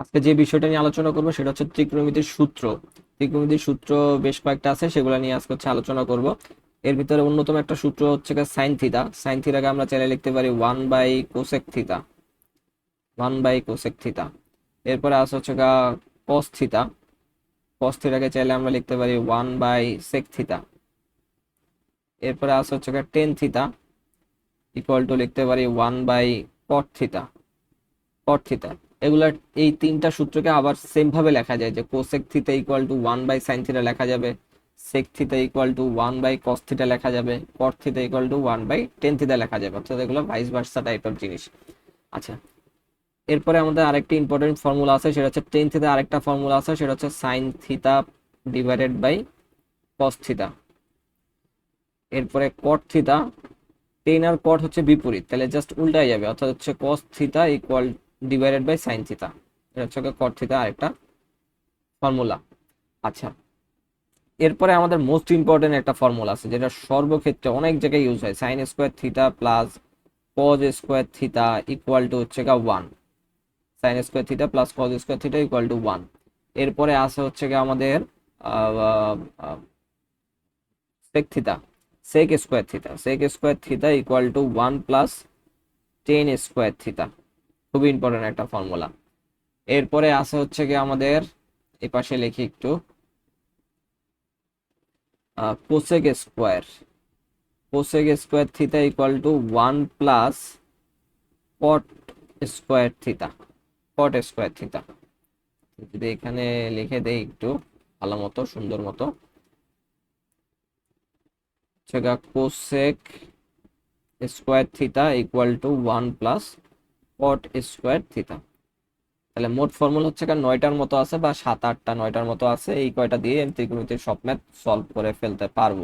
আজকে যে বিষয়টা নিয়ে আলোচনা করবো সেটা হচ্ছে ত্রিকোণমিতির সূত্র। ত্রিকোণমিতির সূত্র বেশ কয়েকটা আছে, সেগুলো নিয়ে আজকে হচ্ছে আলোচনা করব। এর ভিতরে অন্যতম একটা সূত্র হচ্ছে সাইন থিতা। সাইন থিতাকে আমরা চাইলে লিখতে পারি 1/কোসেক থিতা, 1/কোসেক থিতা। এরপরে আছে হচ্ছে কস থিতা। কস থিতাকে চাইলে আমরা লিখতে পারি 1/সেক থিতা। এরপরে আছে হচ্ছে টেন থিতা, ইকুয়াল টু লিখতে পারি 1/কট থিতা, কট থিতা। এগুলার এই তিনটা সূত্রকে আবার সেম ভাবে লেখা যায়, যে কোসেক থিতা ইকুয়াল টু 1/সাইন থিতা লেখা যাবে, সেক থিতা ইকুয়াল টু 1/কস থিতা লেখা যাবে, কট থিতা ইকুয়াল টু 1/টেন থিতা লেখা যাবে, অর্থাৎ এগুলো ভাইস ভার্সা টাইপের জিনিস। আচ্ছা, এরপরে আমাদের আরেকটি ইম্পর্টেন্ট ফর্মুলা আছে, সেটা হচ্ছে টেন থিতা। আরেকটা ফর্মুলা আছে, সেটা হচ্ছে sine theta divided by cos theta. এরপরে কট থিতা, টেন আর কট হচ্ছে বিপরীত, তাহলে জাস্ট উল্টাই যাবে, অর্থাৎ হচ্ছে cos theta equal divided by sine theta. এটা হচ্ছে কট থিতা আরেকটা ফর্মুলা। আচ্ছা, এরপরে আমাদের মোস্ট ইম্পর্টেন্ট একটা ফর্মুলা আছে, যেটা সর্বক্ষেত্রে অনেক জায়গায় ইউজ হয়, sine square theta plus cos square theta equal to হচ্ছে one. Sine square theta plus cos square theta equal to one. এরপরে আছে হচ্ছে আমাদের sec theta, sec square theta, sec square theta equal to one plus tan square theta. খুবই important একটা formula. এরপরে আছে হচ্ছে আমাদের এই পাশে লিখি একটু, cosec square, cosec square theta equal to one plus cot square theta, cot square theta. যদি এখানে লিখে দেই একটু ভালো মতো, সুন্দর মতো, cosec square theta equal to one plus cot square theta. তাহলে মোট ফর্মুলা হচ্ছে নয়টার মতো আছে, বা সাত আটটা নয়টার মতো আছে। এই কয়টা দিয়ে আমি ত্রিকোণমিতির সব ম্যাথ সলভ করে ফেলতে পারবো।